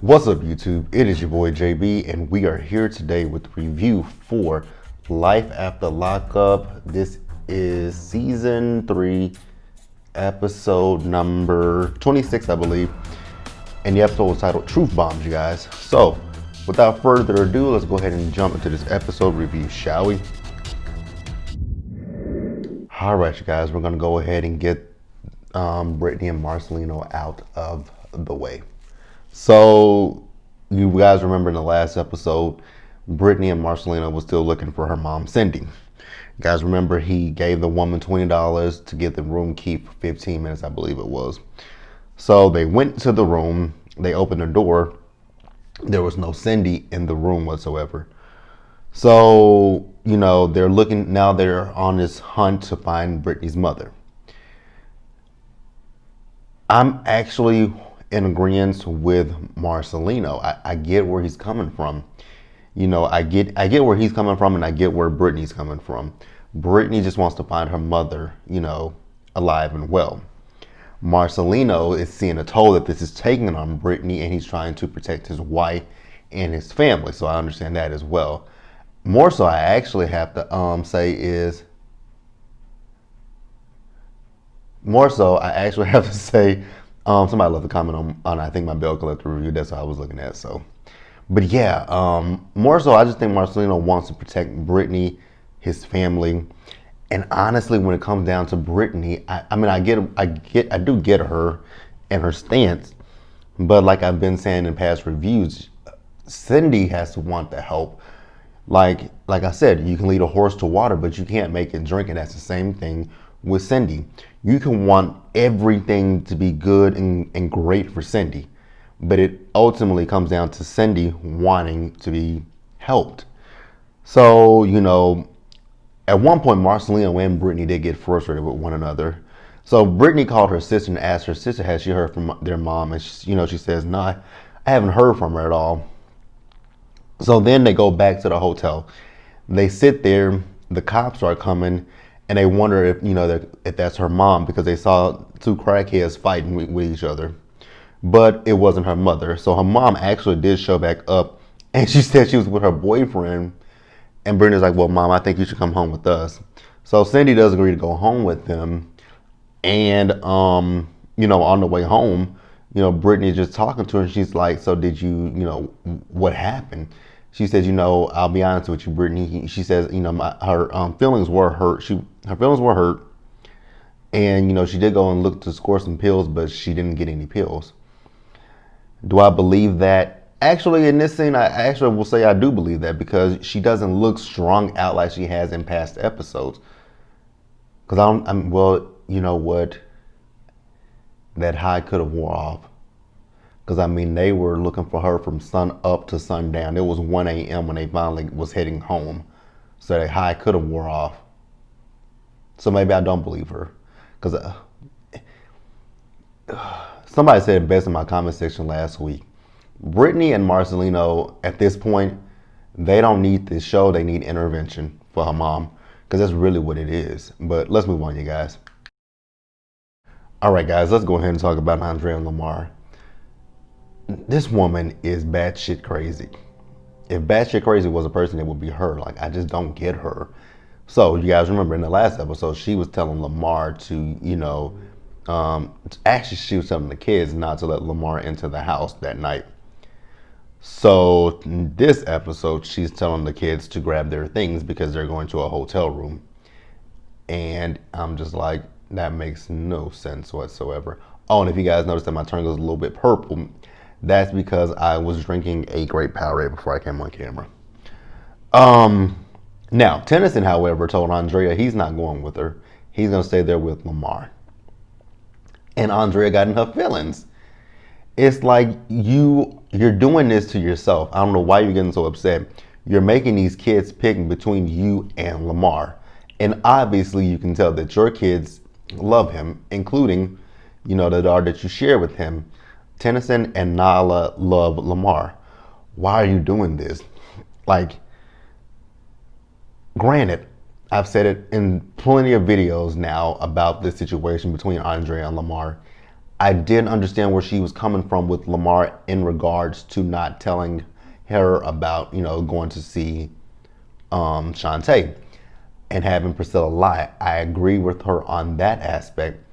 What's up, YouTube? It is your boy JB, and we are here today with the review for Life After Lockup. This is season 3, episode number 26, I believe. And the episode was titled Truth Bombs, you guys. So, without further ado, let's go ahead and jump into this episode review, shall we? Alright, you guys, we're going to go ahead and get Brittany and Marcelino out of the way. So, you guys remember in the last episode, Brittany and Marcelino was still looking for her mom, Cindy. You guys remember he gave the woman $20 to get the room key for 15 minutes, I believe it was. So they went to the room, they opened the door. There was no Cindy in the room whatsoever. So, they're looking, now they're on this hunt to find Brittany's mother. I'm actually in agreement with Marcelino. I get where he's coming from. I get where he's coming from, and I get where Brittany's coming from. Brittany just wants to find her mother, alive and well. Marcelino is seeing a toll that this is taking on Brittany, and he's trying to protect his wife and his family. So I understand that as well. More so, I actually have to say somebody left a comment on I think my Bell Collector review. That's what I was looking at. So, but yeah, more so, I just think Marcelino wants to protect Brittany, his family, and honestly, when it comes down to Brittany, I do get her and her stance, but like I've been saying in past reviews, Cindy has to want the help. Like I said, you can lead a horse to water, but you can't make it drink, and that's the same thing with Cindy. You can want everything to be good and great for Cindy, but it ultimately comes down to Cindy wanting to be helped. So, at one point, Marcelino and Brittany did get frustrated with one another. So Brittany called her sister and asked her sister, has she heard from their mom? And she says, no, I haven't heard from her at all. So then they go back to the hotel. They sit there, the cops are coming, and they wonder if that's her mom, because they saw two crackheads fighting with each other. But it wasn't her mother. So her mom actually did show back up, and she said she was with her boyfriend. And Brittany's like, well, Mom, I think you should come home with us. So Cindy does agree to go home with them. And, on the way home, Brittany's just talking to her. And she's like, so did you, what happened? She says, I'll be honest with you, Brittany. She says, her feelings were hurt. Her feelings were hurt. And, she did go and look to score some pills, but she didn't get any pills. Do I believe that? Actually, in this scene, I actually will say I do believe that, because she doesn't look strung out like she has in past episodes. Because you know what? That high could have wore off. Because, they were looking for her from sun up to sundown. It was 1 a.m. when they finally was heading home. So that high could have wore off. So maybe I don't believe her. Because somebody said it best in my comment section last week. Brittany and Marcelino, at this point, they don't need this show. They need intervention for her mom. Because that's really what it is. But let's move on, you guys. All right, guys, let's go ahead and talk about Andrea and Lamar. This woman is batshit crazy. If batshit crazy was a person, it would be her. Like, I just don't get her. So, you guys remember in the last episode, she was telling Lamar to, actually she was telling the kids not to let Lamar into the house that night. So, in this episode, she's telling the kids to grab their things because they're going to a hotel room. And I'm just like, that makes no sense whatsoever. Oh, and if you guys noticed that my tongue was a little bit purple, that's because I was drinking a grape Powerade before I came on camera. Now, Tennyson, however, told Andrea he's not going with her. He's going to stay there with Lamar. And Andrea got in her feelings. It's like you're doing this to yourself. I don't know why you're getting so upset. You're making these kids pick between you and Lamar. And obviously you can tell that your kids love him, including, the daughter that you share with him. Tennyson and Nala love Lamar. Why are you doing this? Like, granted, I've said it in plenty of videos now about this situation between Andrea and Lamar. I didn't understand where she was coming from with Lamar in regards to not telling her about, going to see Shantae and having Priscilla lie. I agree with her on that aspect.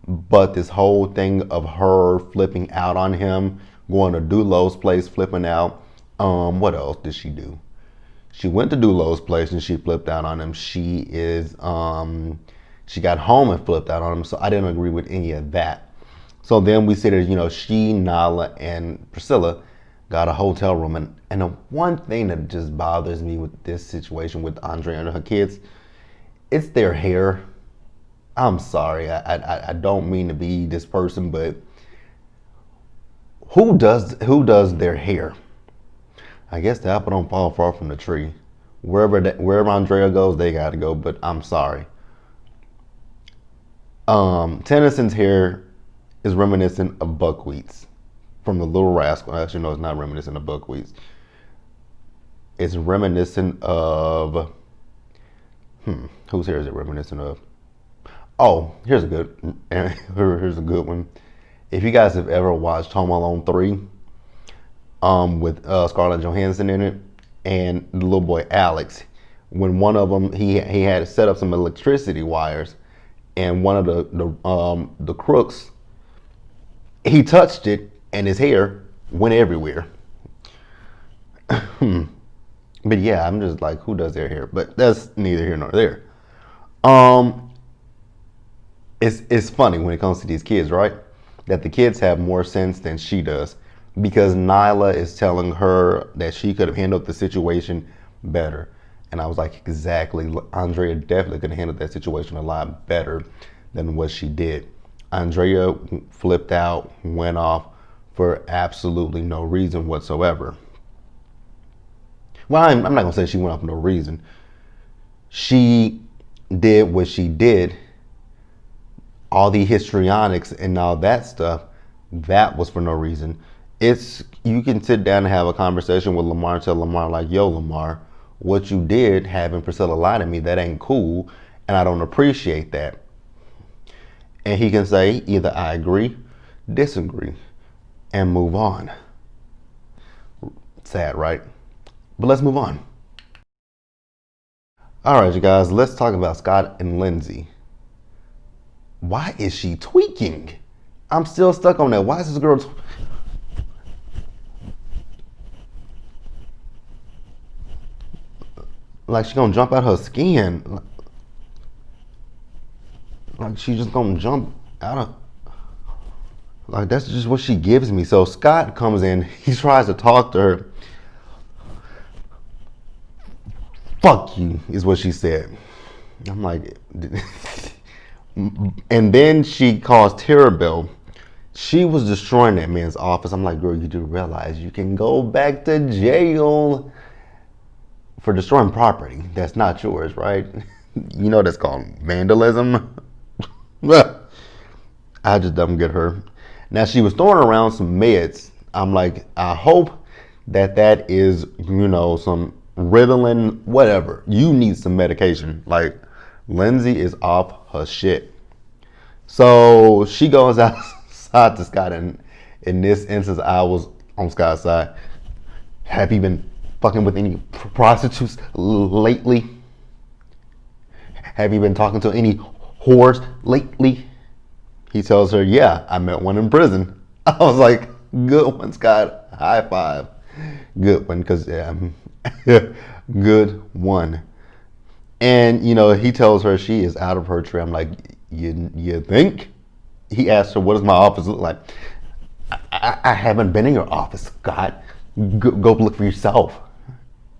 But this whole thing of her flipping out on him, going to Dulo's place, flipping out. What else did she do? She went to Dulo's place and she flipped out on him. She got home and flipped out on him. So I didn't agree with any of that. So then we see that, she, Nala, and Priscilla got a hotel room. And the one thing that just bothers me with this situation with Andrea and her kids, it's their hair. I'm sorry, I don't mean to be this person, but who does their hair? I guess the apple don't fall far from the tree. Wherever Andrea goes, they gotta go. But I'm sorry. Tennyson's hair is reminiscent of Buckwheat's from the Little Rascal. Actually, no, it's not reminiscent of Buckwheat's. It's reminiscent of whose hair is it reminiscent of? Oh, here's a good one. If you guys have ever watched Home Alone 3, with Scarlett Johansson in it, and the little boy Alex, when one of them he had set up some electricity wires, and one of the crooks, he touched it, and his hair went everywhere. But yeah, I'm just like, who does their hair? But that's neither here nor there. It's funny when it comes to these kids, right? That the kids have more sense than she does, because Nyla is telling her that she could have handled the situation better. And I was like, exactly. Andrea definitely could have handled that situation a lot better than what she did. Andrea flipped out, went off for absolutely no reason whatsoever. Well, I'm not going to say she went off for no reason. She did what she did. All the histrionics and all that stuff, that was for no reason. You can sit down and have a conversation with Lamar and tell Lamar, like, yo, Lamar, what you did having Priscilla lie to me, that ain't cool, and I don't appreciate that. And he can say either I agree, disagree, and move on. Sad, right? But let's move on. All right, you guys, let's talk about Scott and Lindsay. Why is she tweaking? I'm still stuck on that. Why is this girl like she gonna jump out her skin? Like she just gonna jump out of, like that's just what she gives me. So Scott comes in, he tries to talk to her. Fuck you, is what she said. I'm like, and then she calls Terabelle. She was destroying that man's office. I'm like, girl, you do realize you can go back to jail for destroying property that's not yours, right? You know that's called vandalism. I just don't get her. Now she was throwing around some meds. I'm like, I hope that is, some Ritalin, whatever. You need some medication. Like, Lindsay is off her shit. So she goes outside to Scott, and in this instance, I was on Scott's side. Have you been fucking with any prostitutes lately? Have you been talking to any whores lately? He tells her, yeah, I met one in prison. I was like, good one, Scott. High five. Good one, because good one. And, he tells her she is out of her tree. I'm like, you think? He asked her, what does my office look like? I haven't been in your office, Scott. Go look for yourself.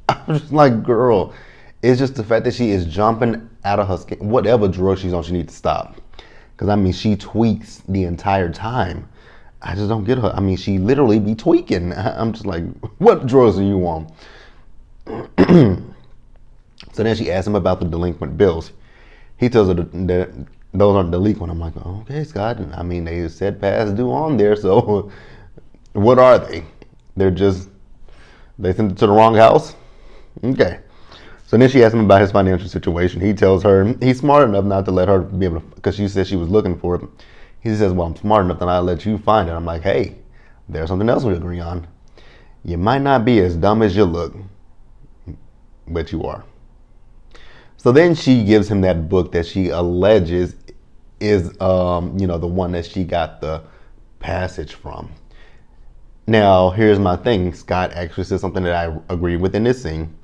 I'm just like, girl, it's just the fact that she is jumping out of her skin. Whatever drug she's on, she needs to stop. Because, she tweaks the entire time. I just don't get her. She literally be tweaking. I'm just like, what drugs are you on? So then she asks him about the delinquent bills. He tells her that those aren't delinquent. I'm like, okay, Scott. They said past due on there. So what are they? They sent it to the wrong house? Okay. So then she asks him about his financial situation. He tells her he's smart enough not to let her be able to, because she said she was looking for it. He says, well, I'm smart enough that I'll let you find it. I'm like, hey, there's something else we agree on. You might not be as dumb as you look, but you are. So then she gives him that book that she alleges is, the one that she got the passage from. Now, here's my thing. Scott actually said something that I agree with in this scene.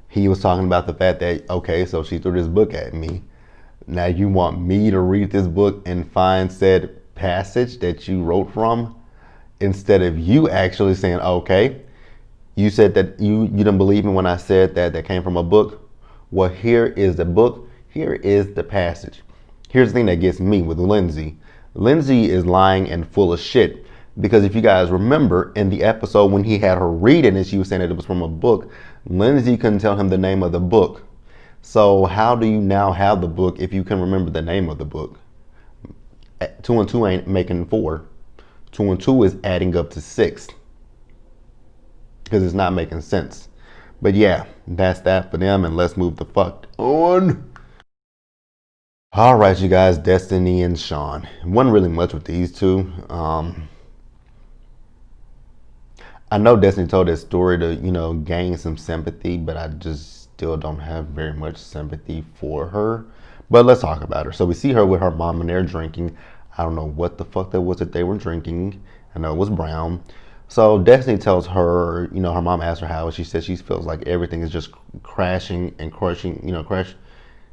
He was talking about the fact that, okay, so she threw this book at me. Now you want me to read this book and find said passage that you wrote from, instead of you actually saying, okay, you said that you didn't believe me when I said that came from a book. Well, here is the book. Here is the passage. Here's the thing that gets me with Lindsay. Lindsay is lying and full of shit. Because if you guys remember in the episode when he had her read it and she was saying that it was from a book, Lindsay couldn't tell him the name of the book. So how do you now have the book if you can remember the name of the book? 2 and 2 ain't making 4. 2 and 2 is adding up to 6. Because it's not making sense. But yeah, that's that for them, and let's move the fuck on. Alright, you guys, Destiny and Sean. Wasn't really much with these two. I know Destiny told this story to, gain some sympathy, but I just still don't have very much sympathy for her. But let's talk about her. So we see her with her mom and they're drinking. I don't know what the fuck that was that they were drinking. I know it was brown. So Destiny tells her, her mom asks her how, and she says she feels like everything is just crashing and crushing,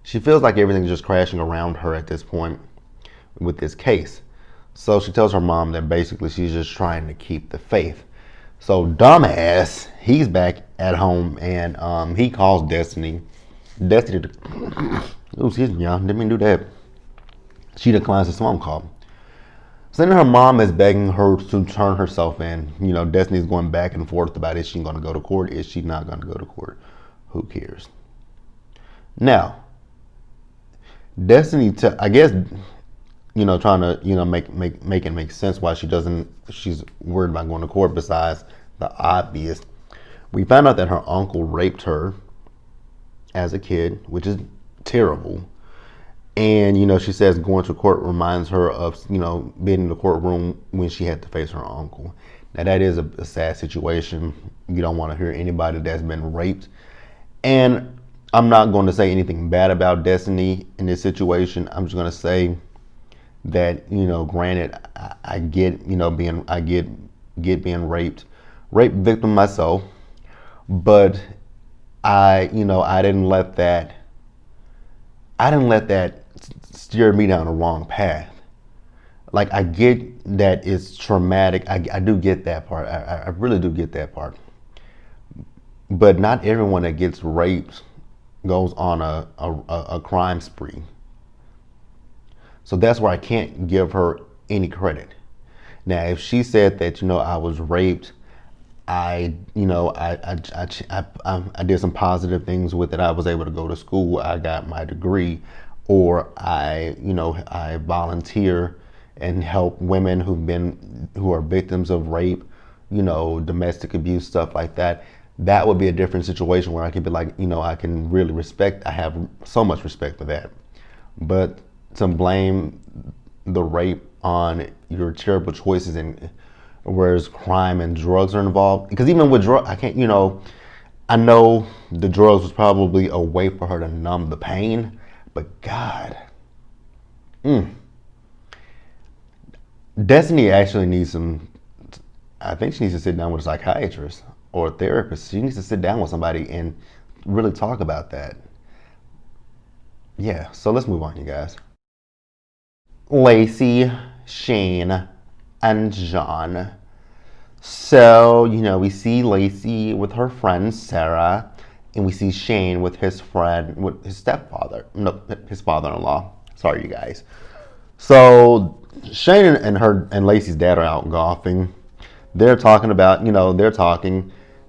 She feels like everything is just crashing around her at this point with this case. So she tells her mom that basically she's just trying to keep the faith. So dumbass, he's back at home and he calls Destiny. Destiny, oh, excuse me, y'all, didn't mean to do that. She declines his phone call. So then her mom is begging her to turn herself in. Destiny's going back and forth about is she going to go to court? Is she not going to go to court? Who cares? Now, Destiny, I guess, trying to, make it make sense why she's worried about going to court besides the obvious. We found out that her uncle raped her as a kid, which is terrible. And, she says going to court reminds her of, being in the courtroom when she had to face her uncle. Now, that is a sad situation. You don't want to hear anybody that's been raped. And I'm not going to say anything bad about Destiny in this situation. I'm just going to say that, granted, I get, get being raped victim myself, but I didn't let that steer me down the wrong path. Like, I get that it's traumatic. I do get that part. I really do get that part. But not everyone that gets raped goes on a crime spree. So that's where I can't give her any credit. Now, if she said that, I was raped, I did some positive things with it. I was able to go to school. I got my degree, or I volunteer and help women who are victims of rape, domestic abuse, stuff like that. That would be a different situation where I could be like, I can really respect. I have so much respect for that. But to blame the rape on your terrible choices and whereas crime and drugs are involved, because even with drugs, I can't, I know the drugs was probably a way for her to numb the pain, but God, Destiny actually needs I think she needs to sit down with a psychiatrist or a therapist. She needs to sit down with somebody and really talk about that. Yeah, so let's move on, you guys. Lacey, Shane, and John. So, we see Lacey with her friend Sarah, and we see Shane with his stepfather. No, his father-in-law. Sorry, you guys. So, Shane and Lacey's dad are out golfing. They're talking about,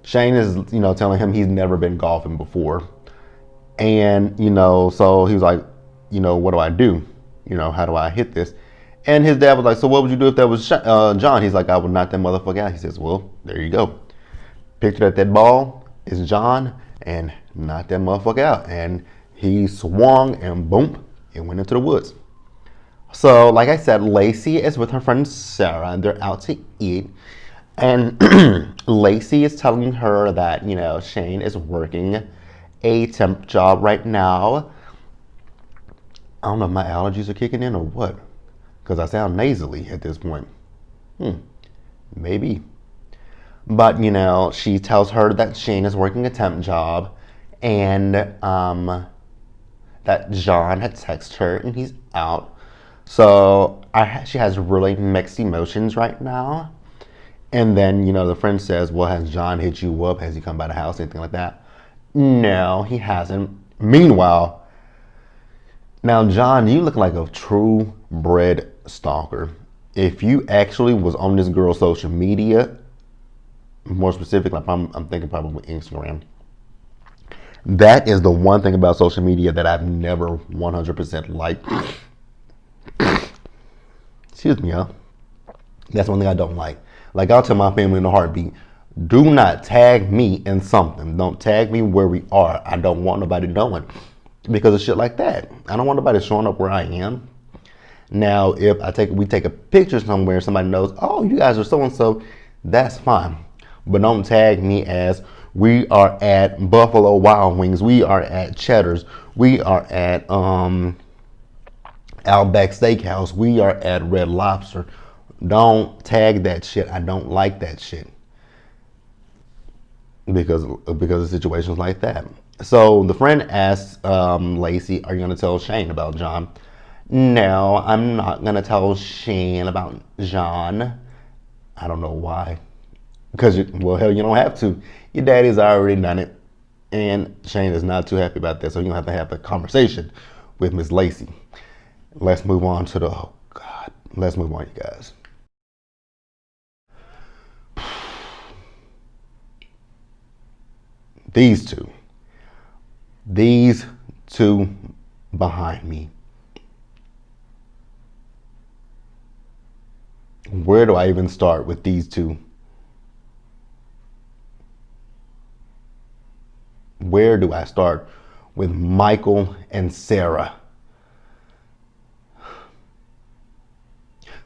Shane is, telling him he's never been golfing before. And, so he was like, what do I do? How do I hit this? And his dad was like, so what would you do if that was John? He's like, I would knock that motherfucker out. He says, well, there you go. Picture that ball is John and knocked that motherfucker out. And he swung and boom, it went into the woods. So, like I said, Lacey is with her friend Sarah, and they're out to eat. And Lacey is telling her that, Shane is working a temp job right now. I don't know if my allergies are kicking in or what, because I sound nasally at this point. Maybe. But, she tells her that Shane is working a temp job, and that John had texted her and he's out. So she has really mixed emotions right now. And then, the friend says, well, has John hit you up? Has he come by the house? Anything like that? No, he hasn't. Meanwhile, now, John, you look like a true bred stalker. If you actually was on this girl's social media, more specifically, I'm thinking probably Instagram, that is the one thing about social media that I've never 100% liked. Excuse me, y'all. That's one thing I don't like. Like, I'll tell my family in a heartbeat, do not tag me in something. Don't tag me where we are. I don't want nobody knowing because of shit like that. I don't want nobody showing up where I am. Now, if we take a picture somewhere, somebody knows, oh, you guys are so-and-so, that's fine. But don't tag me as we are at Buffalo Wild Wings, we are at Cheddar's, we are at Outback Steakhouse, we are at Red Lobster. Don't tag that shit. I don't like that shit because of situations like that. So the friend asks Lacey, are you going to tell Shane about John? No, I'm not going to tell Shane about John. I don't know why. Because, well, hell, you don't have to. Your daddy's already done it. And Shane is not too happy about that. So you're going to have a conversation with Miss Lacey. Let's move on to let's move on, you guys. These two behind me. Where do I even start with these two? Where do I start with Michael and Sarah?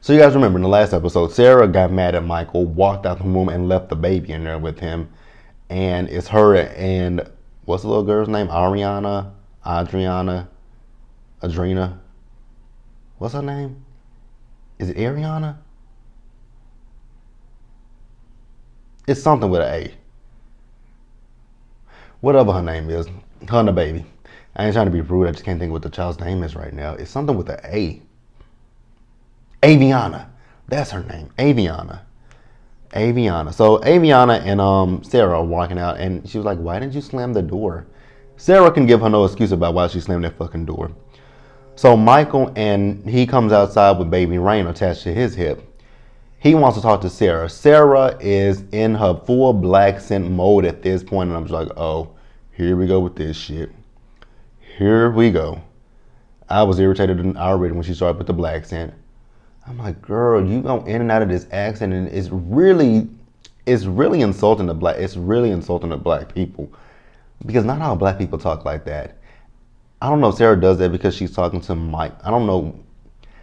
So you guys remember in the last episode, Sarah got mad at Michael, walked out the room and left the baby in there with him. And it's her and what's the little girl's name? Adriana. What's her name? Is it Ariana? It's something with an A. Whatever her name is, her and the baby. I ain't trying to be rude. I just can't think of what the child's name is right now. It's something with an A. Aviana. That's her name. Aviana. So Aviana and Sarah are walking out, and she was like, why didn't you slam the door? Sarah can give her no excuse about why she slammed that fucking door. So Michael, and he comes outside with baby Rain attached to his hip. He wants to talk to Sarah. Sarah is in her full black scent mode at this point, and I'm just like, oh, here we go with this shit. Here we go. I was irritated already when she started with the black scent. I'm like, girl, you go in and out of this accent, and it's really insulting to black. It's really insulting to black people because not all black people talk like that. I don't know if Sarah does that because she's talking to Mike. I don't know,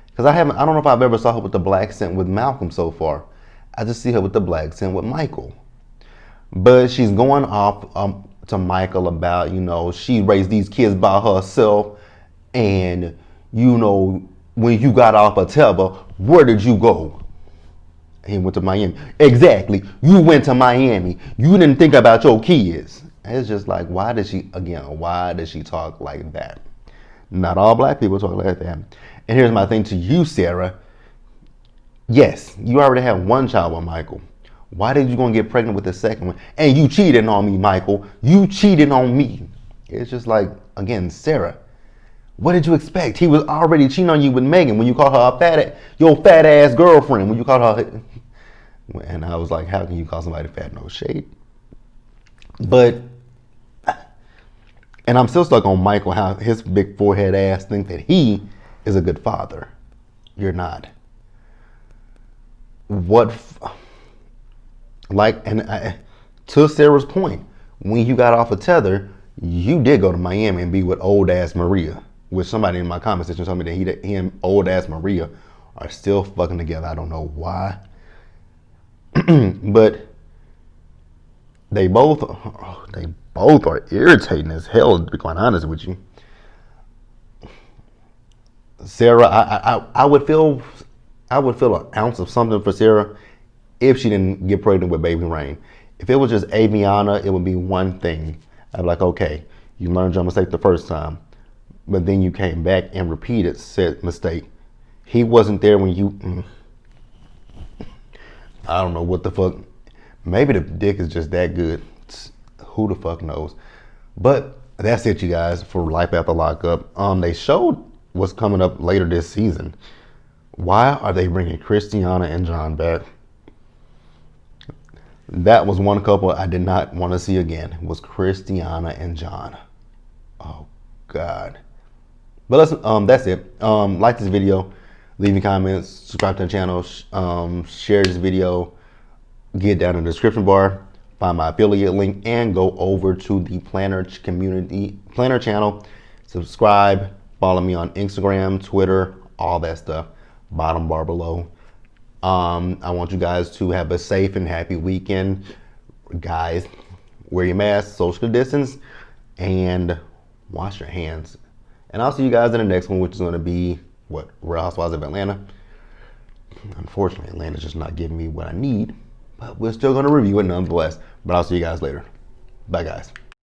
because I don't know if I've ever saw her with the black scent with Malcolm so far. I just see her with the black scent with Michael. But she's going off to Michael about, she raised these kids by herself, and when you got off of Teva, where did you go? He went to Miami. Exactly. You went to Miami. You didn't think about your kids. It's just like, why does she talk like that? Not all black people talk like that. And here's my thing to you, Sarah. Yes, you already have one child with Michael. Why did you go and get pregnant with the second one? And you cheated on me, Michael. You cheated on me. It's just like, again, Sarah, what did you expect? He was already cheating on you with Megan when you called her your fat ass girlfriend. When you called her, and I was like, how can you call somebody fat? No shade. But, and I'm still stuck on Michael, how his big forehead ass thinks that he is a good father. You're not. To Sarah's point, when you got off of Tether, you did go to Miami and be with old ass Maria. which somebody in my comment section told me that he and old ass Maria are still fucking together. I don't know why. But they both are irritating as hell, to be quite honest with you. Sarah, I would feel an ounce of something for Sarah if she didn't get pregnant with baby Rain. If it was just Aviana, it would be one thing. I'd be like, okay, you learned your mistake the first time, but then you came back and repeated said mistake. He wasn't there when you. I don't know what the fuck. Maybe the dick is just that good. Who the fuck knows? But that's it, you guys, for Life After Lockup. They showed what's coming up later this season. Why are they bringing Christiana and John back? That was one couple I did not want to see again. Was Christiana and John. Oh God. But that's it. Like this video, leave your comments, subscribe to the channel, share this video, get down in the description bar, find my affiliate link, and go over to the Planner channel. Subscribe, follow me on Instagram, Twitter, all that stuff. Bottom bar below. I want you guys to have a safe and happy weekend. Guys, wear your mask, social distance, and wash your hands. And I'll see you guys in the next one, which is going to be, Real Housewives of Atlanta. Unfortunately, Atlanta's just not giving me what I need, but we're still going to review it nonetheless. But I'll see you guys later. Bye, guys.